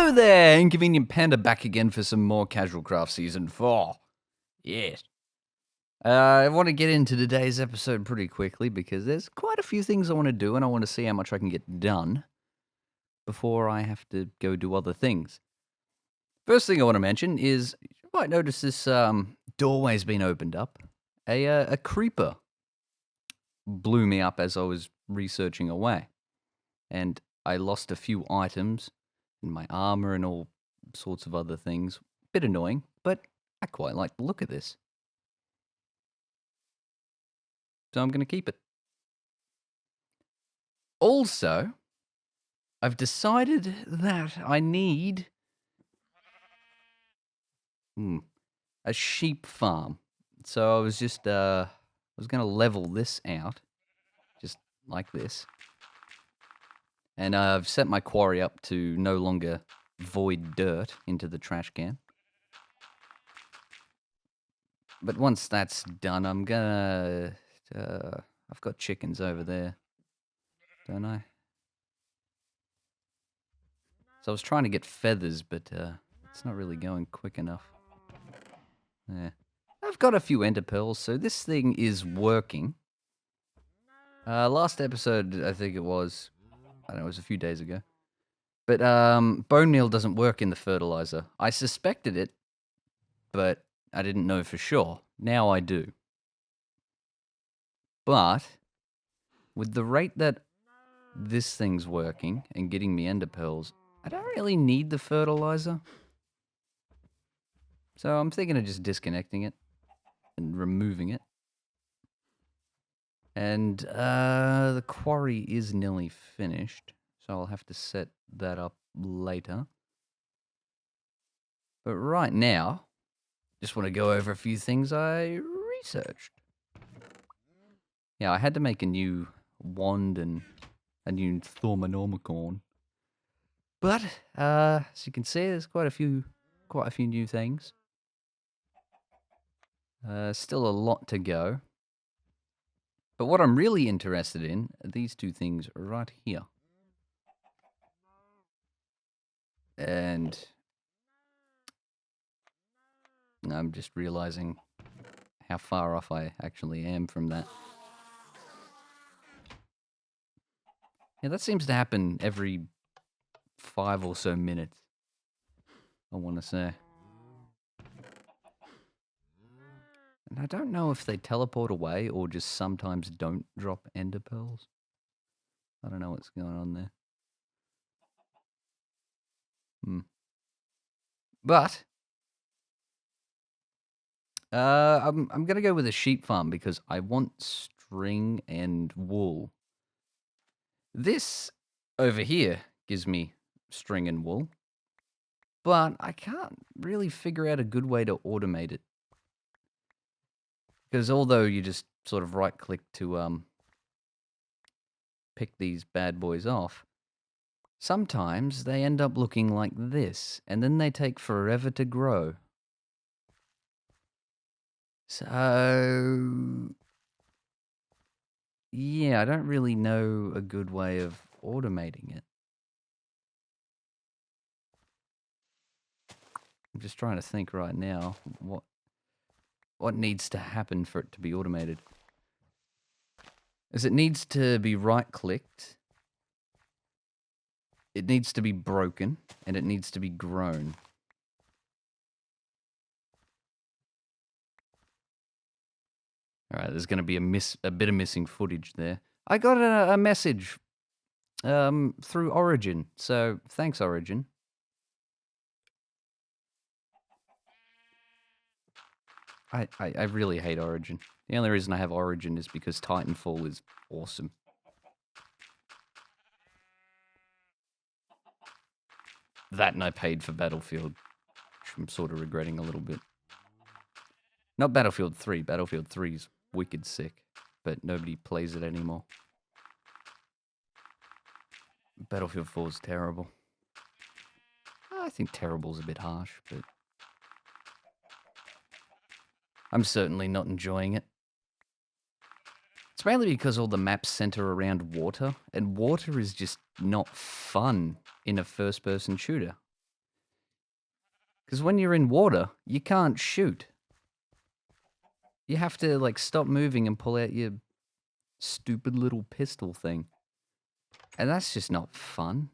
Hello there, Inconvenient Panda back again for some more Casual Craft Season 4. Yes. I want to get into today's episode pretty quickly because there's quite a few things I want to do and I want to see how much I can get done before I have to go do other things. First thing I want to mention is, you might notice this doorway's been opened up. A creeper blew me up as I was researching away. And I lost a few items in my armor and all sorts of other things. Bit annoying, but I quite like the look of this. So I'm going to keep it. Also, I've decided that I need a sheep farm. So I was just, I was going to level this out, just like this. And I've set my quarry up to no longer void dirt into the trash can. But once that's done, I'm gonna... I've got chickens over there, don't I? So I was trying to get feathers, but it's not really going quick enough. Yeah. I've got a few ender pearls, so this thing is working. Last episode, I think it was... I don't know, it was a few days ago. But bone meal doesn't work in the fertilizer. I suspected it, but I didn't know for sure. Now I do. But with the rate that this thing's working and getting me ender pearls, I don't really need the fertilizer. So I'm thinking of just disconnecting it and removing it. And the quarry is nearly finished, so I'll have to set that up later. But right now, just want to go over a few things I researched. Yeah, I had to make a new wand and a new Thaumanomicon. But as you can see, there's quite a few new things. Still a lot to go. But what I'm really interested in are these two things right here. And I'm just realizing how far off I actually am from that. Yeah, that seems to happen every 5 or so minutes, I want to say. And I don't know if they teleport away or just sometimes don't drop ender pearls. I don't know what's going on there. But I'm gonna go with a sheep farm because I want string and wool. This over here gives me string and wool, but I can't really figure out a good way to automate it. Because although you just sort of right click to pick these bad boys off, sometimes they end up looking like this, and then they take forever to grow. So, yeah, I don't really know a good way of automating it. I'm just trying to think right now what needs to happen for it to be automated. Is it needs to be right-clicked, it needs to be broken, and it needs to be grown. Alright, there's going to be a bit of missing footage there. I got a message through Origin, so thanks, Origin. I really hate Origin. The only reason I have Origin is because Titanfall is awesome. That and I paid for Battlefield, which I'm sort of regretting a little bit. Not Battlefield 3. Battlefield 3 is wicked sick, but nobody plays it anymore. Battlefield 4 is terrible. I think terrible's a bit harsh, but I'm certainly not enjoying it. It's mainly because all the maps center around water, and water is just not fun in a first-person shooter. Because when you're in water, you can't shoot. You have to, like, stop moving and pull out your stupid little pistol thing. And that's just not fun.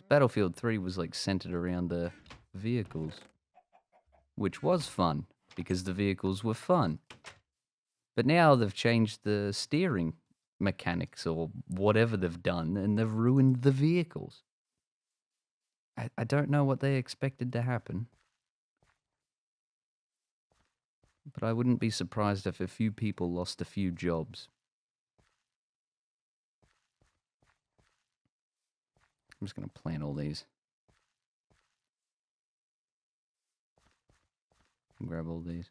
Battlefield 3 was, like, centered around the vehicles. Which was fun, because the vehicles were fun. But now they've changed the steering mechanics or whatever they've done, and they've ruined the vehicles. I don't know what they expected to happen. But I wouldn't be surprised if a few people lost a few jobs. I'm just going to plant all these. Grab all these.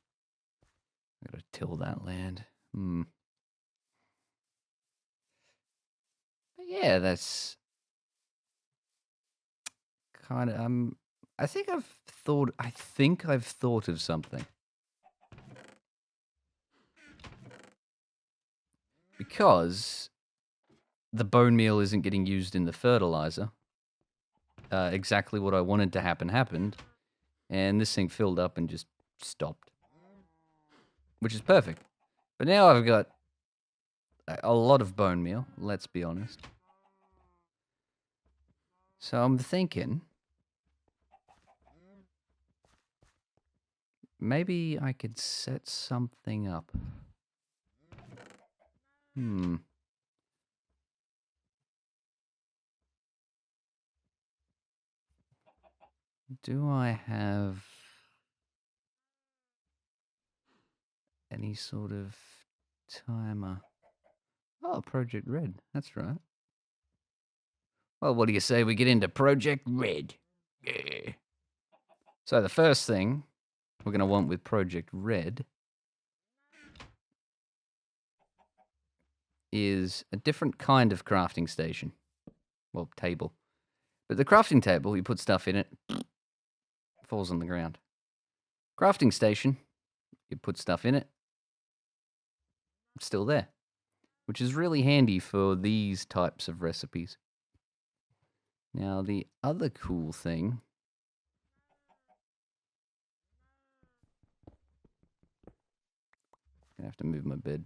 I gotta till that land. But yeah, that's kind of. I think I've thought of something. Because the bone meal isn't getting used in the fertilizer. Exactly what I wanted to happen happened, and this thing filled up and just stopped. Which is perfect. But now I've got a lot of bone meal, let's be honest. So I'm thinking maybe I could set something up. Do I have any sort of timer? Oh, Project Red. That's right. Well, what do you say we get into Project Red? Yeah. So the first thing we're going to want with Project Red is a different kind of crafting station. Well, table. But the crafting table, you put stuff in it, falls on the ground. Crafting station, you put stuff in it, it's still there. Which is really handy for these types of recipes. Now, the other cool thing... I have to move my bed.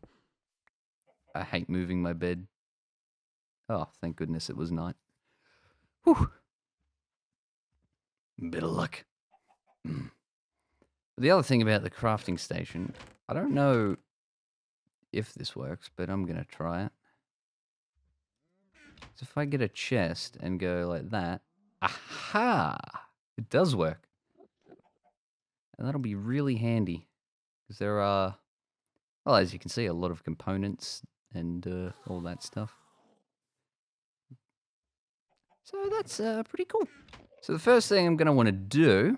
I hate moving my bed. Oh, thank goodness it was night. Whew. Bit of luck. The other thing about the crafting station, I don't know if this works, but I'm going to try it. So if I get a chest and go like that, aha! It does work. And that'll be really handy. Because there are, well, as you can see, a lot of components and all that stuff. So that's pretty cool. So the first thing I'm going to want to do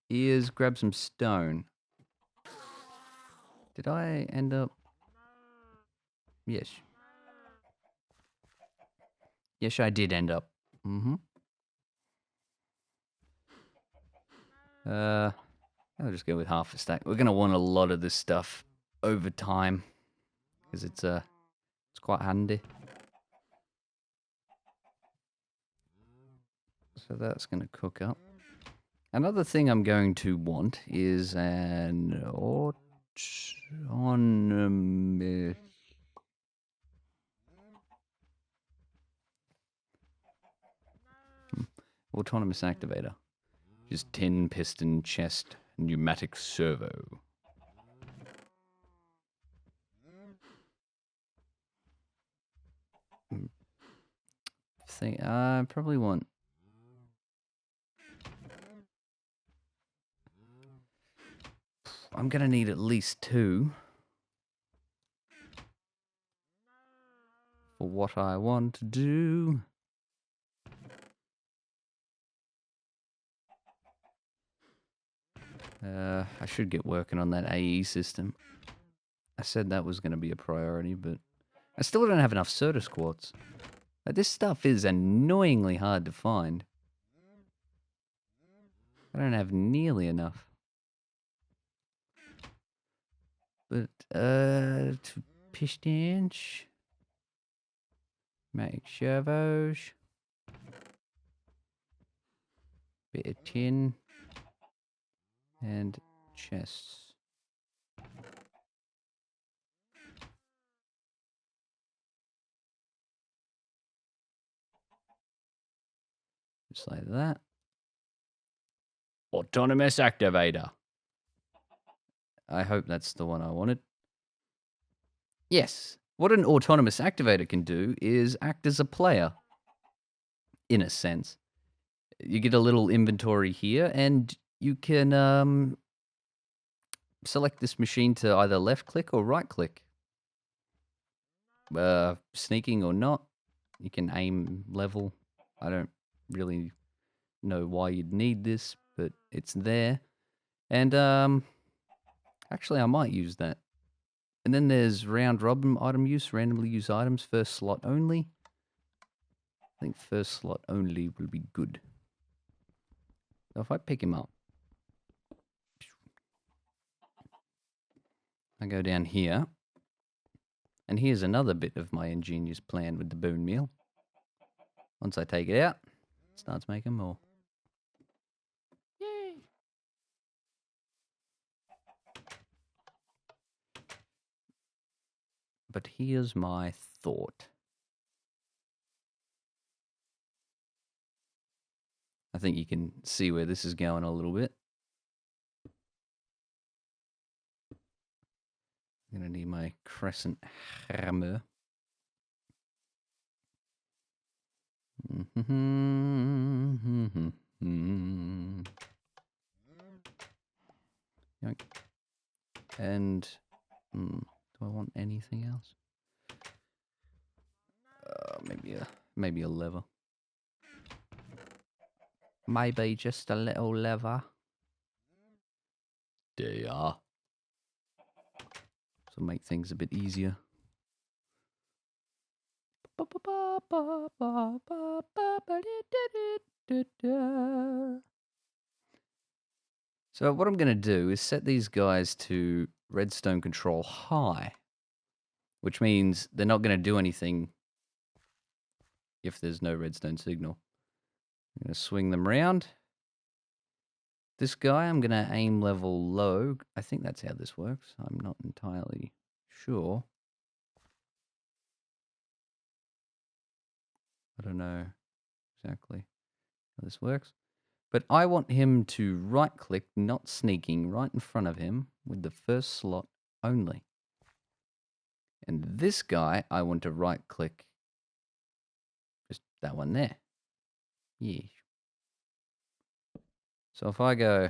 is grab some stone. Did I end up... Yes. Yes, I did end up. I'll just go with half a stack. We're going to want a lot of this stuff over time. Because it's quite handy. So that's going to cook up. Another thing I'm going to want is an autonomous... autonomous activator. Just tin, piston, chest, pneumatic servo. I probably want... I'm going to need at least 2 for what I want to do. I should get working on that AE system. I said that was going to be a priority, but I still don't have enough Certus quartz. This stuff is annoyingly hard to find. I don't have nearly enough. But, to pistons, pneumatic servos. Bit of tin. And chests. Just like that. Autonomous activator. I hope that's the one I wanted. Yes. What an autonomous activator can do is act as a player, in a sense. You get a little inventory here, and you can select this machine to either left click or right click. Sneaking or not, you can aim level. I don't really know why you'd need this, but it's there. And actually, I might use that. And then there's round robin item use, randomly use items, first slot only. I think first slot only will be good. So if I pick him up, I go down here. And here's another bit of my ingenious plan with the bone meal. Once I take it out, it starts making more. Yay! But here's my thought. I think you can see where this is going a little bit. I'm going to need my crescent hammer. And do I want anything else? Maybe a lever. Maybe just a little lever. There you are. So make things a bit easier. So what I'm going to do is set these guys to redstone control high, which means they're not going to do anything if there's no redstone signal. I'm going to swing them around. This guy, I'm going to aim level low. I think that's how this works. I'm not entirely sure. I don't know exactly how this works. But I want him to right-click, not sneaking, right in front of him with the first slot only. And this guy, I want to right-click just that one there. Yeah. So if I go...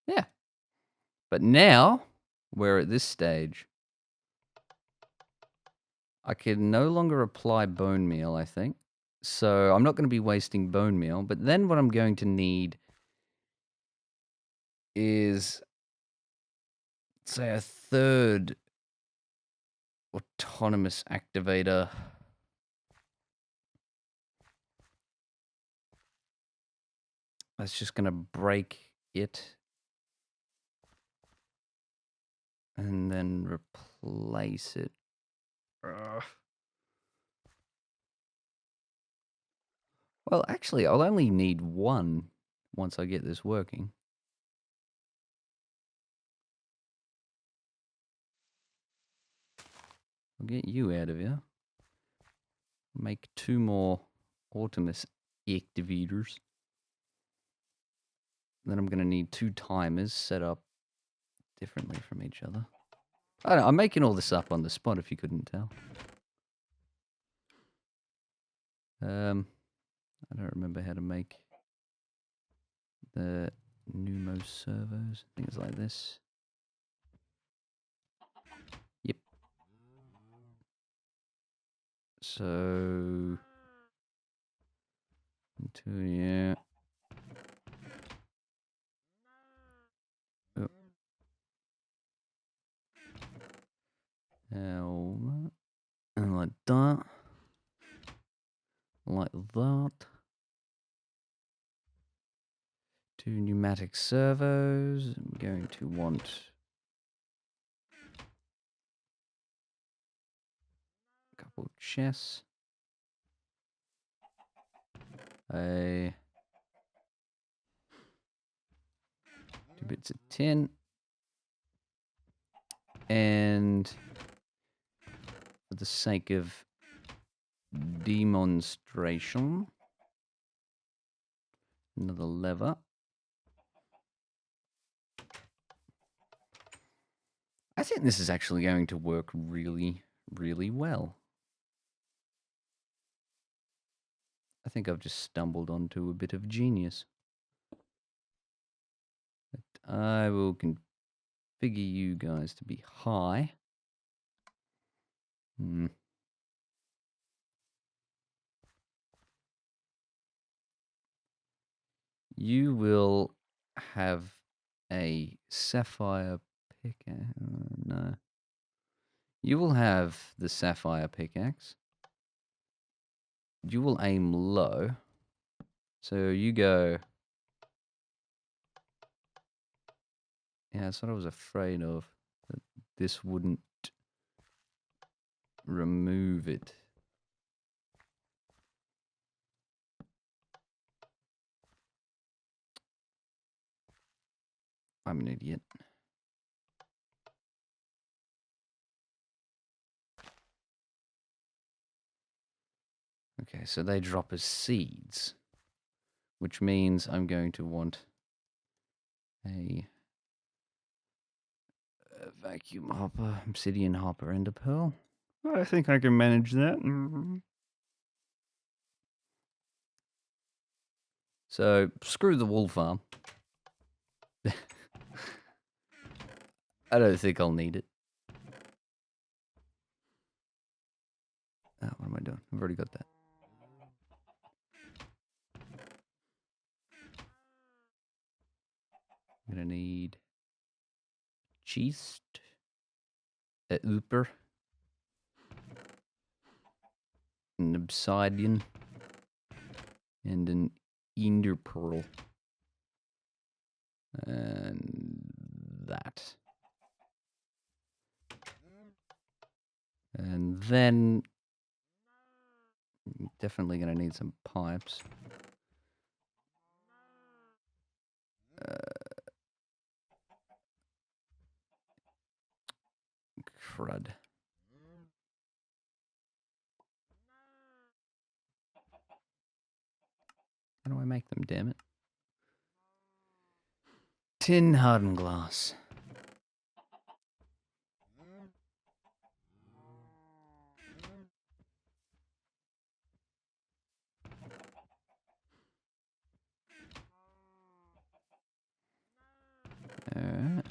Yeah. But now, we're at this stage. I can no longer apply bone meal, I think. So I'm not going to be wasting bone meal. But then what I'm going to need is, say, a third autonomous activator. That's just going to break it. And then replace it. Well, actually, I'll only need one once I get this working. I'll get you out of here. Make 2 more autonomous activators. Then I'm going to need 2 timers set up differently from each other. I don't know, I'm making all this up on the spot if you couldn't tell. I don't remember how to make the Numo servos. Things like this. Yep. So... yeah. Oh. And like that. Like that. 2 pneumatic servos. I'm going to want a couple of chests. 2 bits of tin. And for the sake of demonstration, another lever. I think this is actually going to work really, really well. I think I've just stumbled onto a bit of genius. But I will configure you guys to be high. You will have a sapphire pickaxe. No. You will have the sapphire pickaxe. You will aim low. So you go... Yeah, that's what I was afraid of. That this wouldn't remove it. I'm an idiot. Okay, so they drop as seeds, which means I'm going to want a vacuum hopper, obsidian hopper, and a pearl. I think I can manage that. So, screw the wool farm. I don't think I'll need it. Oh, what am I doing? I've already got that. I'm gonna need cheese, a ooper, an obsidian, and an ender pearl. And that. And then definitely gonna need some pipes. Crud. How do I make them, damn it? Tin, hardened glass. Yeah,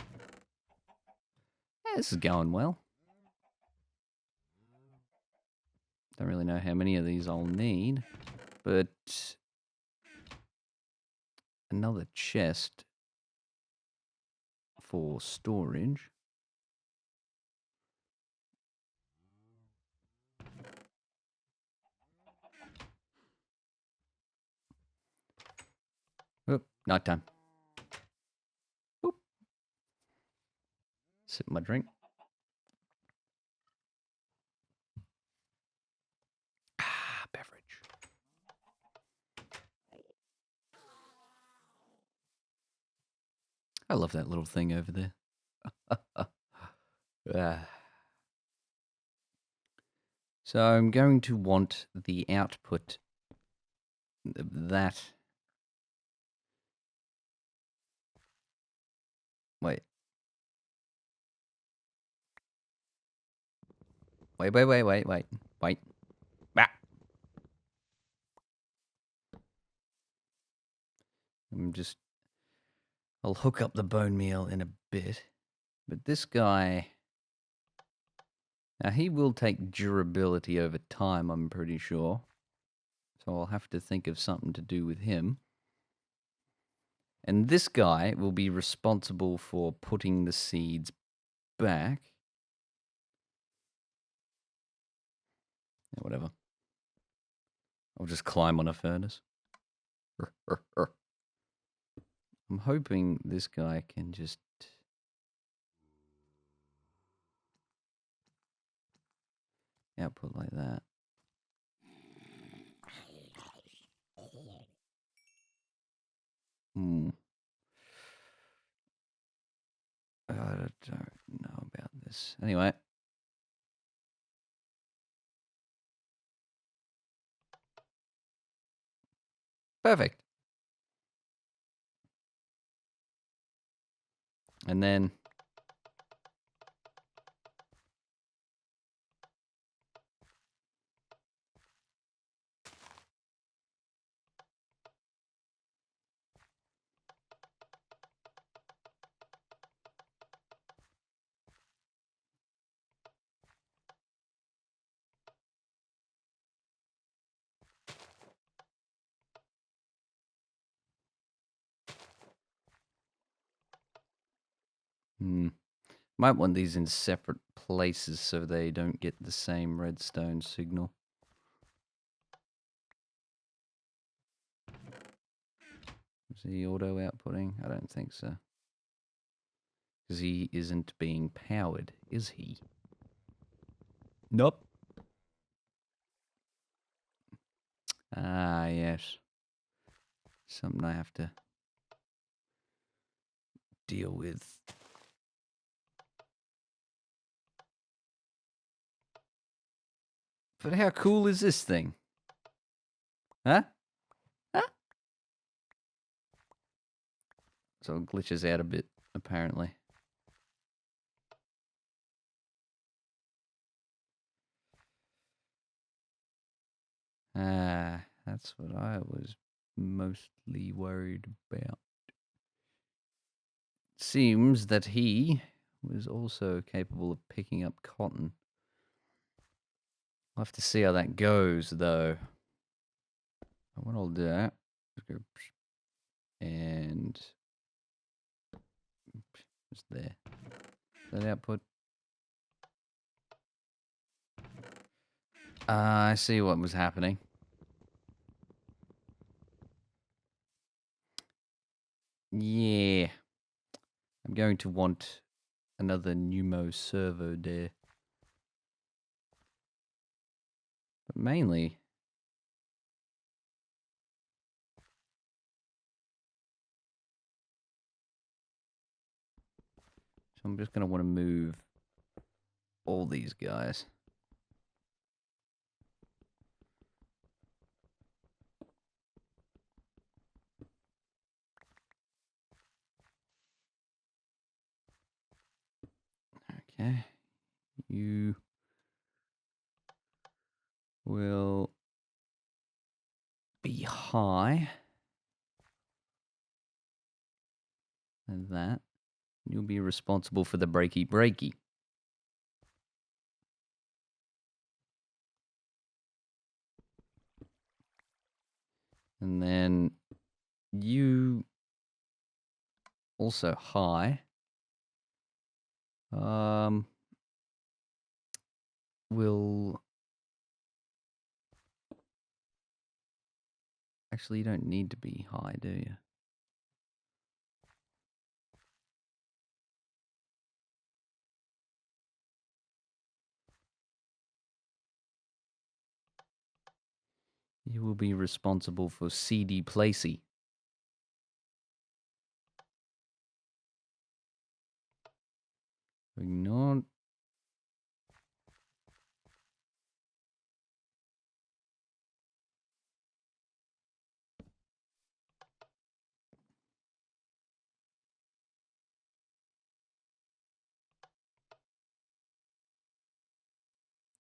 this is going well. Don't really know how many of these I'll need, but another chest for storage. Oop, nighttime. Oop. Sip my drink. Ah, beverage. I love that little thing over there. Ah. So I'm going to want the output of that. Wait. Wait. Ah. I'll hook up the bone meal in a bit. But this guy... Now, he will take durability over time, I'm pretty sure. So I'll have to think of something to do with him. And this guy will be responsible for putting the seeds back. Yeah, whatever. I'll just climb on a furnace. I'm hoping this guy can just... output like that. I don't know about this. Anyway. Perfect. And then... might want these in separate places so they don't get the same redstone signal. Is he auto outputting? I don't think so. Because he isn't being powered, is he? Nope. Ah, yes. Something I have to deal with. But how cool is this thing? Huh? Huh? So it glitches out a bit, apparently. Ah, that's what I was mostly worried about. Seems that he was also capable of picking up cotton. I'll have to see how that goes, though. What I'll do, and just there. That output. I see what was happening. Yeah. I'm going to want another Pneumo servo there. But mainly... so I'm just going to want to move all these guys. Okay. You will be high. And that. You'll be responsible for the breaky. And then you also high. Will... actually, you don't need to be high, do you? You will be responsible for CD Placey. Ignore.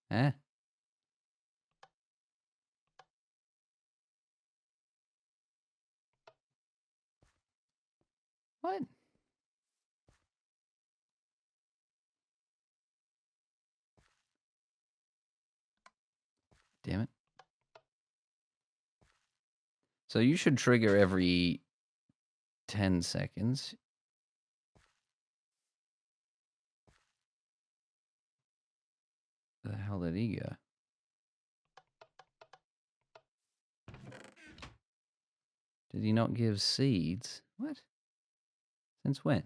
Eh? What? Damn it. So you should trigger every 10 seconds. Where the hell did he go? Did he not give seeds? What? Since when?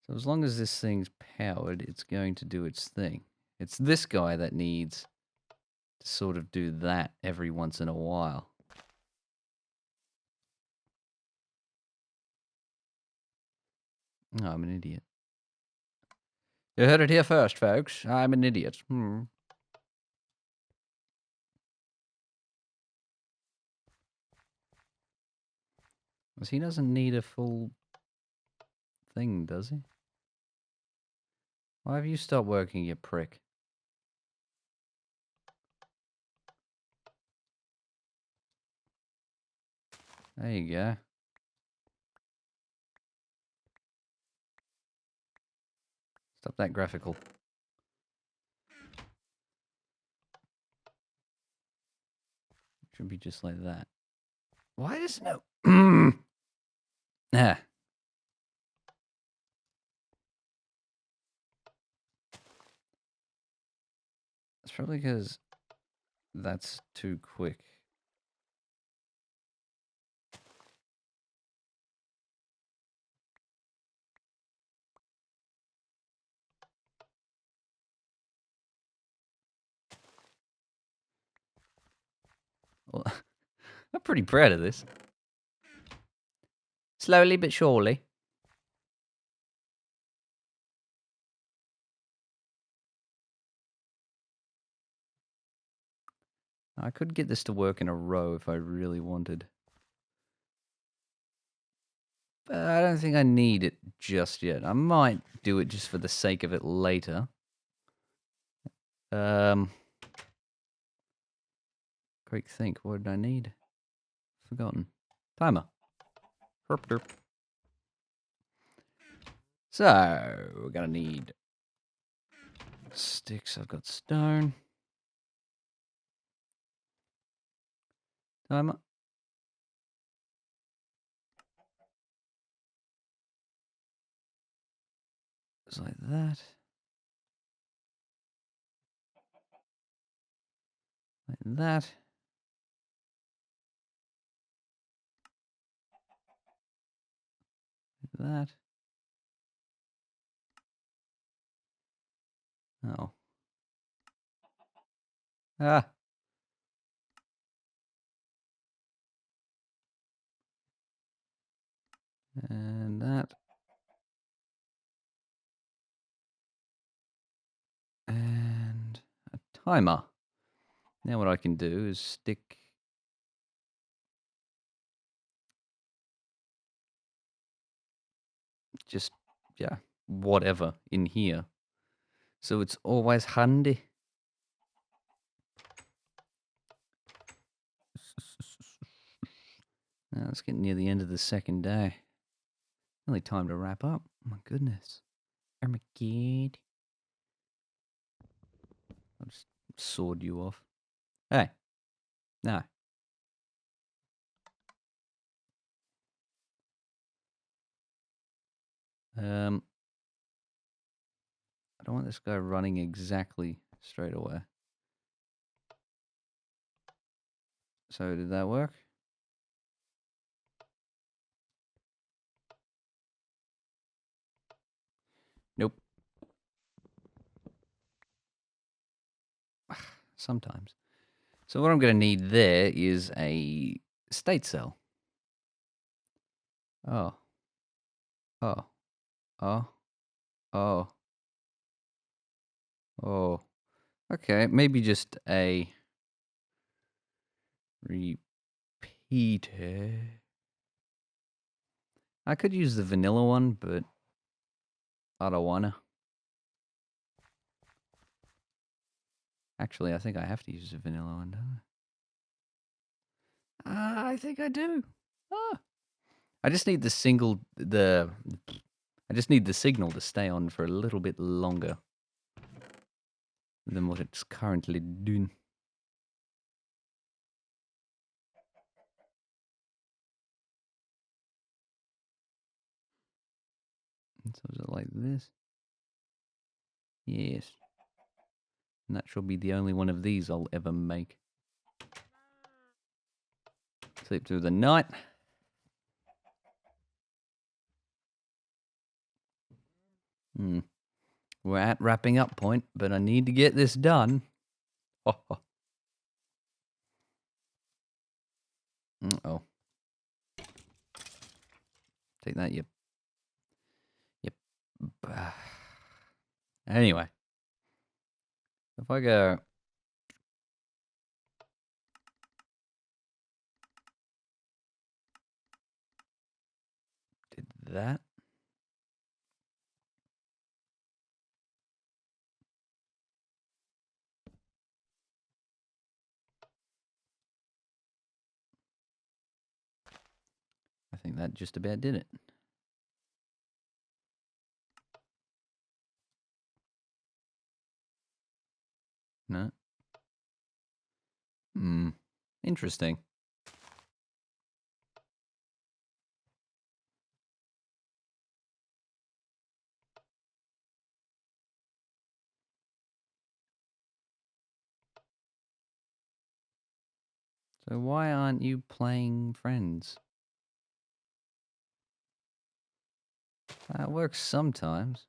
So as long as this thing's powered, it's going to do its thing. It's this guy that needs to sort of do that every once in a while. Oh, I'm an idiot. You heard it here first, folks. I'm an idiot. Because he doesn't need a full thing, does he? Why have you stopped working, you prick? There you go. Stop that graphical. Should be just like that. Why doesn't it? Ah. It's probably because that's too quick. Well, I'm pretty proud of this. Slowly but surely. I could get this to work in a row if I really wanted. But I don't think I need it just yet. I might do it just for the sake of it later. Quick think, what did I need? Forgotten. Timer. Herp derp. So, we're gonna need sticks. I've got stone. Timer. Just like that. Like that. Like that. Oh. Ah. And that. And a timer. Now what I can do is stick just, yeah, whatever in here. So it's always handy. Now let's get near the end of the second day. Only time to wrap up. Oh my goodness. Oh my god. I'll just sword you off. Hey. No. I don't want this guy running exactly straight away. So did that work? Nope. Sometimes. So what I'm going to need there is a state cell. Oh. Oh. Oh. Oh. Oh. Okay, maybe just a repeater. I could use the vanilla one, but I don't wanna. Actually, I think I have to use the vanilla one, don't I? I think I do. Ah. I just need I just need the signal to stay on for a little bit longer than what it's currently doing. And so is it like this? Yes. And that shall be the only one of these I'll ever make. Sleep through the night. Hmm. We're at wrapping up point, but I need to get this done. Oh. Uh-oh. Take that, yep. Anyway. If I go... Did that? I think that just about did it. No? Interesting. So why aren't you playing Friends? That works sometimes.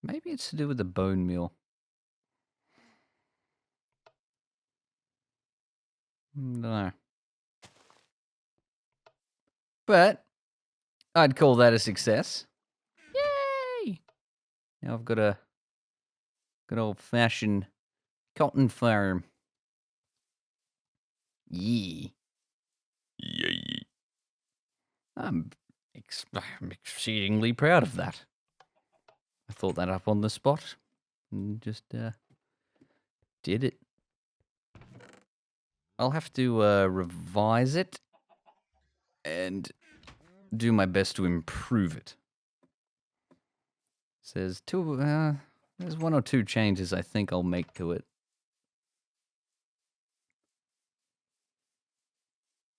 Maybe it's to do with the bone meal. Don't know. But I'd call that a success. Yay! Now I've got a good old-fashioned cotton farm. Yeah. Yay. I'm exceedingly proud of that. I thought that up on the spot and just did it. I'll have to revise it and do my best to improve it. Says there's one or two changes I think I'll make to it.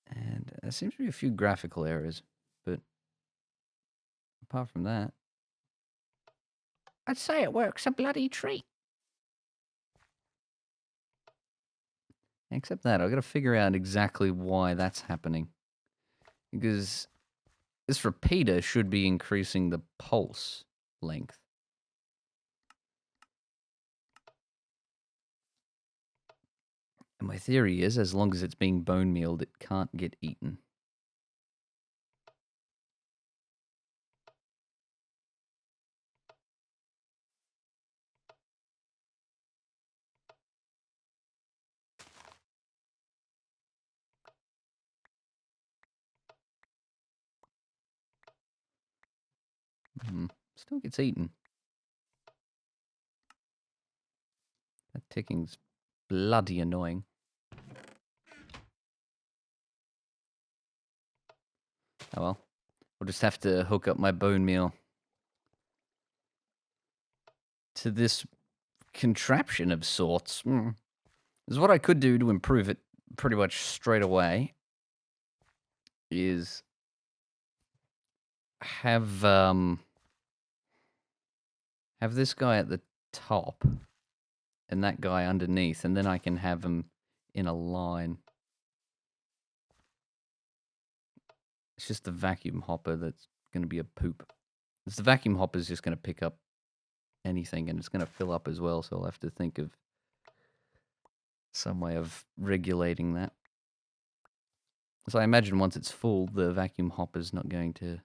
And there seems to be a few graphical errors, but apart from that, I'd say it works a bloody treat. Except that, I've got to figure out exactly why that's happening. Because this repeater should be increasing the pulse length. And my theory is, as long as it's being bone mealed, it can't get eaten. Still gets eaten. That ticking's bloody annoying. Oh well. I'll just have to hook up my bone meal to this contraption of sorts. Is what I could do to improve it pretty much straight away is have this guy at the top and that guy underneath, and then I can have them in a line. It's just the vacuum hopper that's going to be a poop. The vacuum hopper is just going to pick up anything, and it's going to fill up as well, so I'll have to think of some way of regulating that. So I imagine once it's full, the vacuum hopper's not going to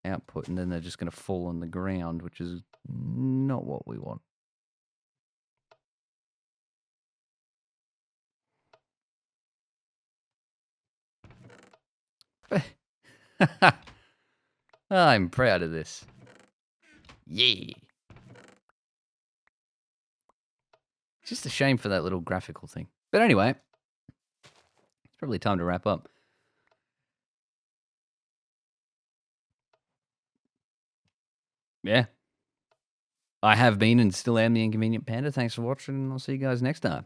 output, and then they're just going to fall on the ground, which is not what we want. I'm proud of this. Yeah. It's just a shame for that little graphical thing. But anyway, it's probably time to wrap up. Yeah. I have been and still am the Inconvenient Panda. Thanks for watching, and I'll see you guys next time.